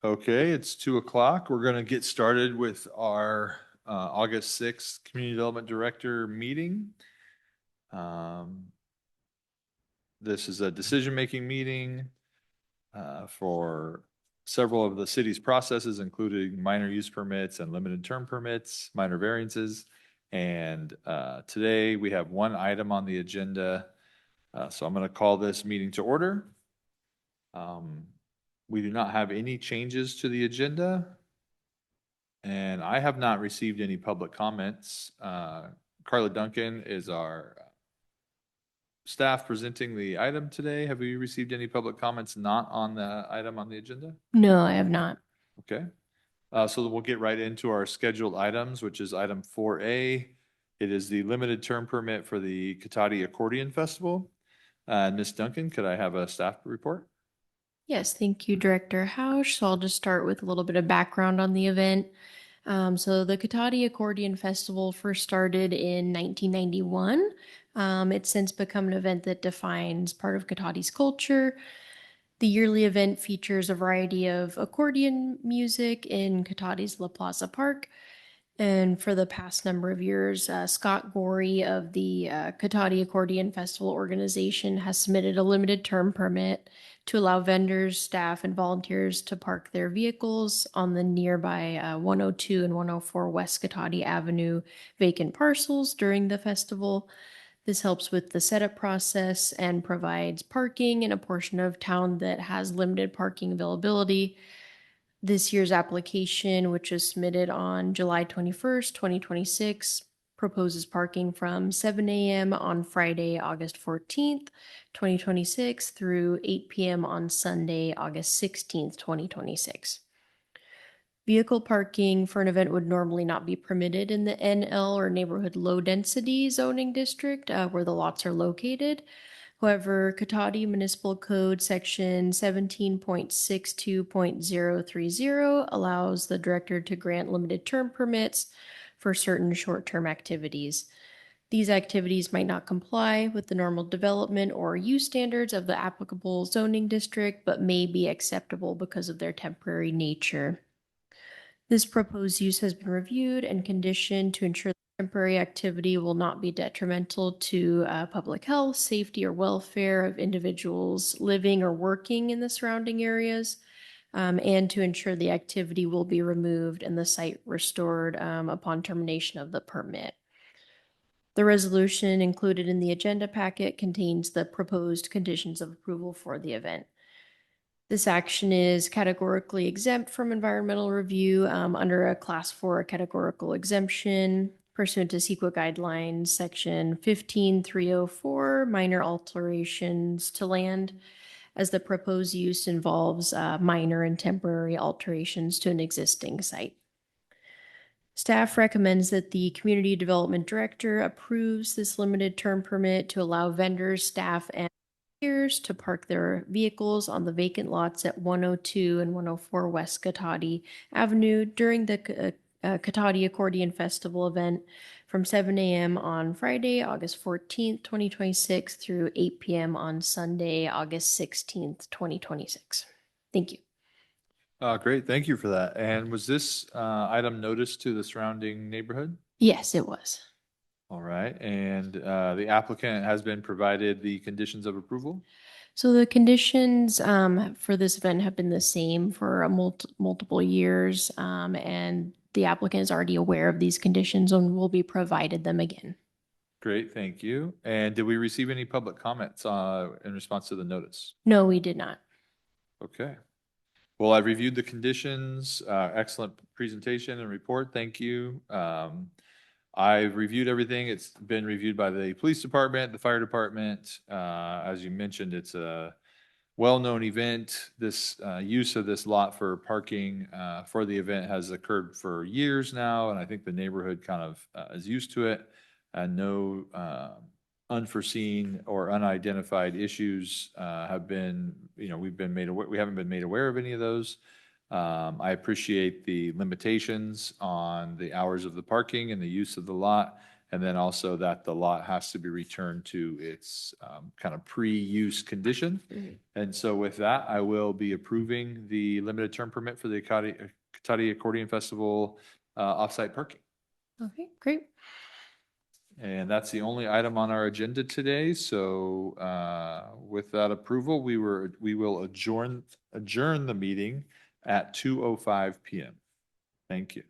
Okay, it's 2 o'clock. We're going to get started with our August 6th Community Development Director meeting. Um, This is a decision-making meeting for several of the city's processes, including minor use permits and limited term permits, minor variances. And today we have one item on the agenda. So I'm going to call this meeting to order. We do not have any changes to the agenda. And I have not received any public comments. Carla Duncan is our staff presenting the item today. Have we received any public comments not on the item on the agenda? No, I have not. Okay. So we'll get right into our scheduled items, which is item 4A. It is the limited term permit for the Katati Accordion Festival. Ms. Duncan, could I have a staff report? Yes, thank you, Director Hausch. So I'll just start with a little bit of background on the event. So the Katati Accordion Festival first started in 1991. It's since become an event that defines part of Katati's culture. The yearly event features a variety of accordion music in Katati's La Plaza Park. And for the past number of years, Scott Gorey of the Katati Accordion Festival organization has submitted a limited term permit to allow vendors, staff, and volunteers to park their vehicles on the nearby 102 and 104 West Katati Avenue vacant parcels during the festival. This helps with the setup process and provides parking in a portion of town that has limited parking availability. This year's application, which was submitted on July 21st, 2026, proposes parking from 7 a.m. on Friday, August 14th, 2026 through 8 p.m. on Sunday, August 16th, 2026. Vehicle parking for an event would normally not be permitted in the NL or neighborhood low density zoning district where the lots are located. However, Katati Municipal Code Section 17.62.030 allows the director to grant limited term permits for certain short-term activities. These activities might not comply with the normal development or use standards of the applicable zoning district, but may be acceptable because of their temporary nature. This proposed use has been reviewed and conditioned to ensure that temporary activity will not be detrimental to public health, safety, or welfare of individuals living or working in the surrounding areas, and to ensure the activity will be removed and the site restored upon termination of the permit. The resolution included in the agenda packet contains the proposed conditions of approval for the event. This action is categorically exempt from environmental review under a Class 4 categorical exemption pursuant to CEQA guidelines, Section 15304, minor alterations to land, as the proposed use involves minor and temporary alterations to an existing site. Staff recommends that the Community Development Director approves this limited term permit to allow vendors, staff, and to park their vehicles on the vacant lots at 102 and 104 West Katati Avenue during the Katati Accordion Festival event from 7 a.m. on Friday, August 14th, 2026 through 8 p.m. on Sunday, August 16th, 2026. Thank you. Great, thank you for that. And was this item noticed to the surrounding neighborhood? Yes, it was. All right, and the applicant has been provided the conditions of approval? So the conditions for this event have been the same for multiple years, and the applicant is already aware of these conditions and will be provided them again. Great, thank you. And did we receive any public comments in response to the notice? No, we did not. Okay. Well, I've reviewed the conditions. Excellent presentation and report. Thank you. I've reviewed everything. It's been reviewed by the police department, the fire department. As you mentioned, it's a well-known event. This use of this lot for parking for the event has occurred for years now, and I think the neighborhood kind of is used to it. And no unforeseen or unidentified issues have been, we've been made aware, we haven't been made aware of any of those. I appreciate the limitations on the hours of the parking and the use of the lot. And then also that the lot has to be returned to its kind of pre-use condition. Mhm. And so with that, I will be approving the limited term permit for the Cotati Accordion Festival offsite parking. Okay, great. And that's the only item on our agenda today. So with that approval, we will adjourn the meeting at 2:05 PM. Thank you.